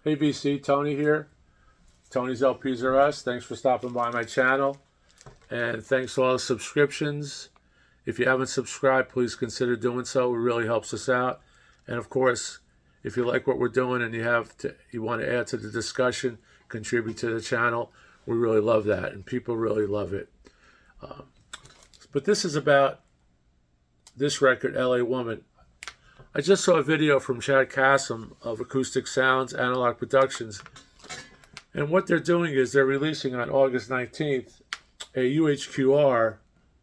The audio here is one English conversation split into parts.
Hey VC, Tony here. Tony's LPs are us. Thanks for stopping by my channel. And thanks to all the subscriptions. If you haven't subscribed, please consider doing so. It really helps us out. And of course, if you like what we're doing and you want to add to the discussion, contribute to the channel, we really love that. And people really love it. But this is about this record, LA Woman. I just saw a video from Chad Kassem of Acoustic Sounds, Analog Productions. And what they're doing is they're releasing on August 19th a UHQR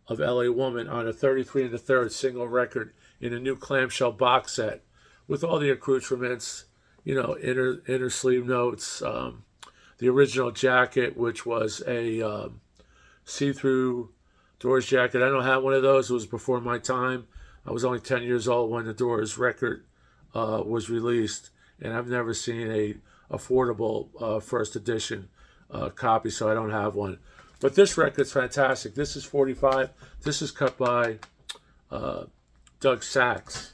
of LA Woman on a 33 1/3 single record in a new clamshell box set with all the accoutrements, inner sleeve notes, the original jacket, which was a see-through Doors jacket. I don't have one of those. It was before my time. I was only 10 years old when the Doors record was released, and I've never seen a affordable first edition copy, so I don't have one. But this record's fantastic. This is 45. This is cut by Doug Sachs.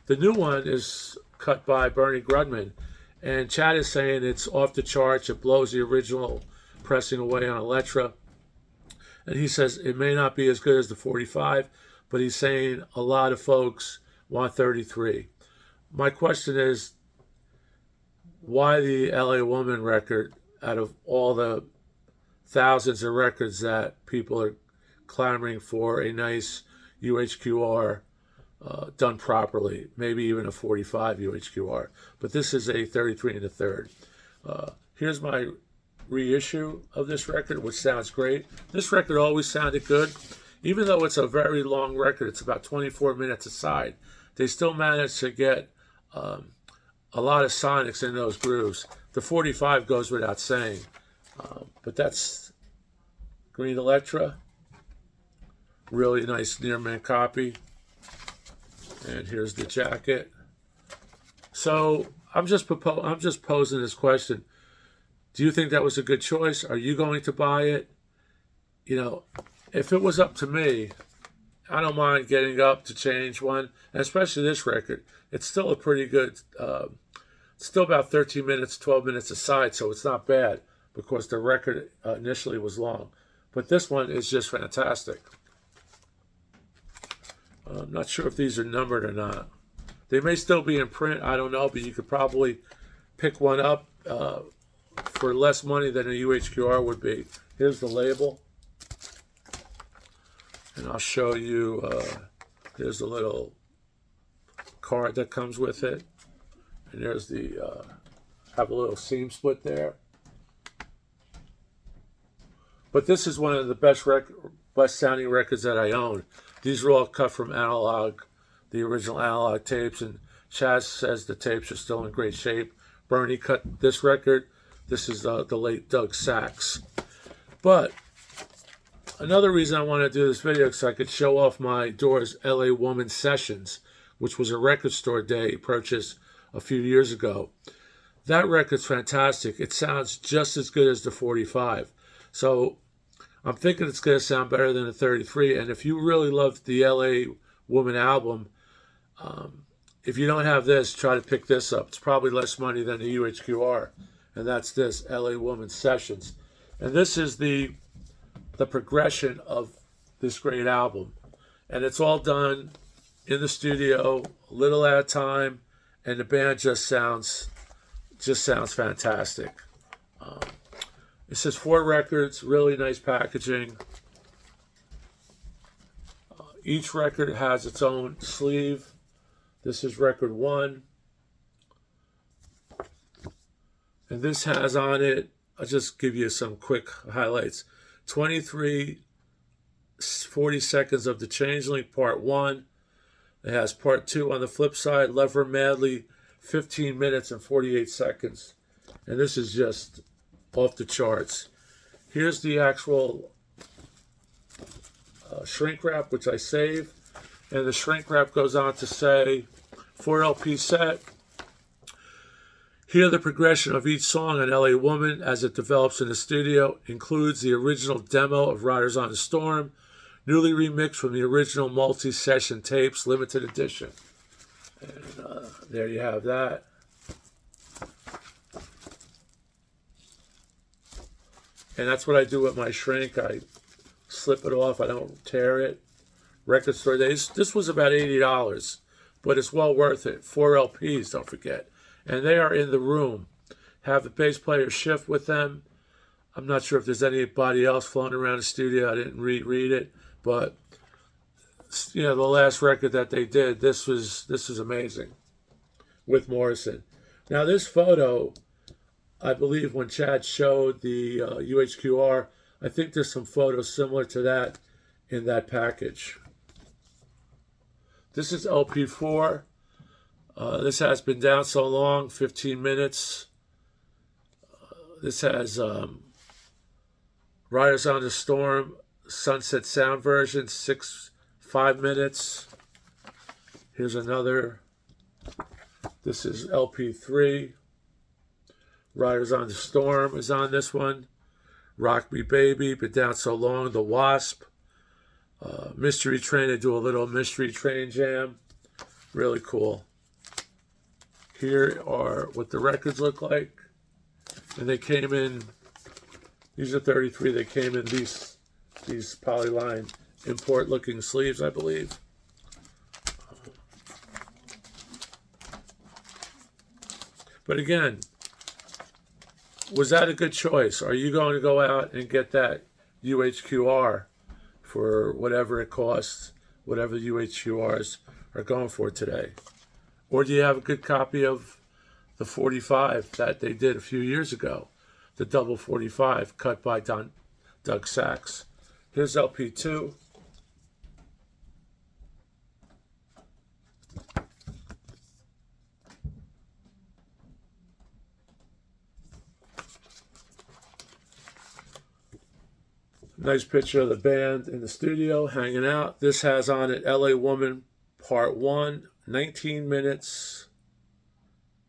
The new one is cut by Bernie Grudman, and Chad is saying it's off the charts. It blows the original pressing away on Elektra. And he says it may not be as good as the 45, but he's saying a lot of folks want 33. My question is, why the LA Woman record out of all the thousands of records that people are clamoring for a nice UHQR done properly, maybe even a 45 UHQR. But this is a 33 1/3. Here's my reissue of this record, which sounds great. This record always sounded good. Even though it's a very long record, it's about 24 minutes a side, they still managed to get a lot of sonics in those grooves. The 45 goes without saying. But that's Green Electra. Really nice Nearman copy. And here's the jacket. So I'm just posing this question. Do you think that was a good choice? Are you going to buy it? If it was up to me, I don't mind getting up to change one, and especially this record. It's still a pretty good, it's still about 13 minutes, 12 minutes aside, so it's not bad because the record initially was long. But this one is just fantastic. I'm not sure if these are numbered or not. They may still be in print, I don't know, but you could probably pick one up for less money than a UHQR would be. Here's the label. And I'll show you, there's a little card that comes with it. And there's the, have a little seam split there. But this is one of the best sounding records that I own. These are all cut from analog, the original analog tapes. And Chaz says the tapes are still in great shape. Bernie cut this record. This is the late Doug Sachs. But another reason I want to do this video is so I could show off my Doors LA Woman Sessions, which was a record store day purchase a few years ago. That record's fantastic. It sounds just as good as the 45. So I'm thinking it's going to sound better than the 33. And if you really loved the LA Woman album, if you don't have this, try to pick this up. It's probably less money than the UHQR. And that's this, LA Woman Sessions. And this is the progression of this great album. And it's all done in the studio, a little at a time, and the band just sounds fantastic. It says 4 records, really nice packaging. Each record has its own sleeve. This is record 1. And this has on it, I'll just give you some quick highlights. 23 40 seconds of The Changeling, part 1. It has part 2 on the flip side, Love Her Madly, 15 minutes and 48 seconds. And this is just off the charts. Here's the actual shrink wrap, which I saved. And the shrink wrap goes on to say, 4 LP set. Hear the progression of each song on LA Woman as it develops in the studio. Includes the original demo of Riders on the Storm, newly remixed from the original multi-session tapes, limited edition. And there you have that. And that's what I do with my shrink. I slip it off. I don't tear it. Record store days. This was about $80, but it's well worth it. 4 LPs, don't forget. And they are in the room. Have the bass player shift with them. I'm not sure if there's anybody else floating around the studio. I didn't read it, but you know, the last record that they did, this was amazing with Morrison. Now this photo, I believe when Chad showed the UHQR, I think there's some photos similar to that in that package. This is LP4. This has been down so long, 15 minutes. This has Riders on the Storm, Sunset Sound version, 5 minutes. Here's another. This is LP3. Riders on the Storm is on this one. Rock Me Baby, Been Down So Long, The Wasp. Mystery Train, they do a little Mystery Train jam. Really cool. Here are what the records look like. And they came in, these are 33, they came in these polyline import looking sleeves, I believe. But again, was that a good choice? Are you going to go out and get that UHQR for whatever it costs, whatever the UHQRs are going for today? Or do you have a good copy of the 45 that they did a few years ago, the double 45 cut by Doug Sachs? Here's LP2. Nice picture of the band in the studio hanging out. This has on it LA Woman Part 1, 19 minutes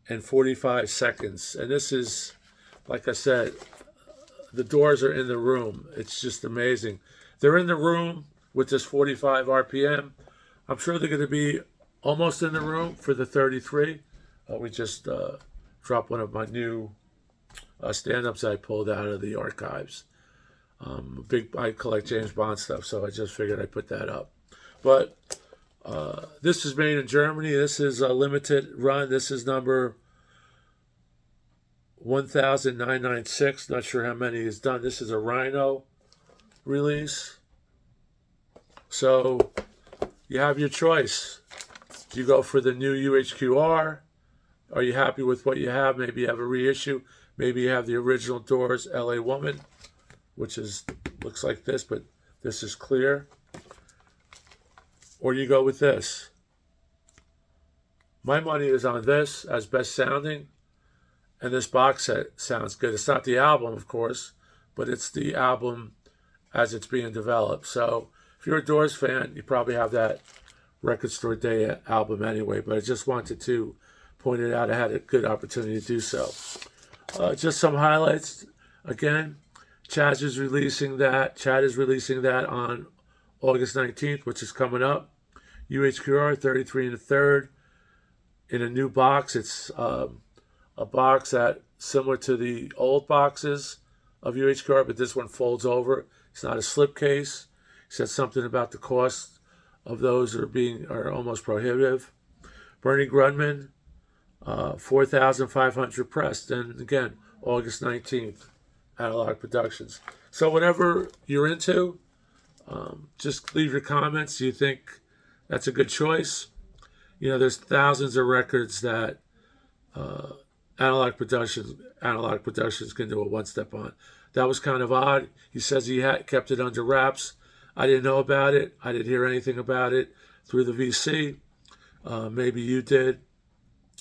and 45 seconds. And this is, like I said, the Doors are in the room. It's just amazing. They're in the room with this 45 RPM. I'm sure they're going to be almost in the room for the 33. We just dropped one of my new stand-ups I pulled out of the archives. I collect James Bond stuff, so I just figured I'd put that up. But this is made in Germany. This is a limited run. This is number 1996. Not sure how many is done. This is a Rhino release. So you have your choice. Do you go for the new UHQR? Are you happy with what you have? Maybe you have a reissue. Maybe you have the original Doors LA Woman, which looks like this, but this is clear. Or you go with this. My money is on this as best sounding, and this box set sounds good. It's not the album, of course, but it's the album as it's being developed. So if you're a Doors fan, you probably have that Record Store Day album anyway, but I just wanted to point it out. I had a good opportunity to do so. Just some highlights. Again, Chad is releasing that on August 19th, which is coming up. UHQR 33 1/3 in a new box. It's a box that similar to the old boxes of UHQR, but this one folds over. It's not a slipcase. He said something about the cost of those are almost prohibitive. Bernie Grunman, 4,500 pressed, and again, August 19th. Analog Productions. So whatever you're into, just leave your comments. Do you think that's a good choice? You know, there's thousands of records that Analog Productions can do a one-step on. That was kind of odd. He says he kept it under wraps. I didn't know about it. I didn't hear anything about it through the VC. Maybe you did.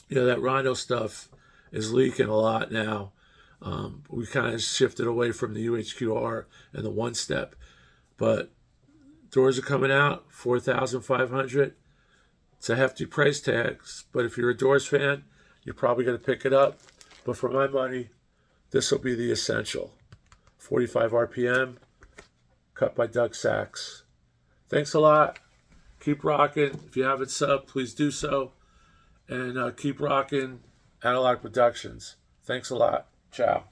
You know, that Rhino stuff is leaking a lot now. We kind of shifted away from the UHQR and the one-step. But Doors are coming out, 4,500. It's a hefty price tag. But if you're a Doors fan, you're probably going to pick it up. But for my money, this will be the essential. 45 RPM, cut by Doug Sachs. Thanks a lot. Keep rocking. If you haven't subbed, please do so. And keep rocking Analog Productions. Thanks a lot. Ciao.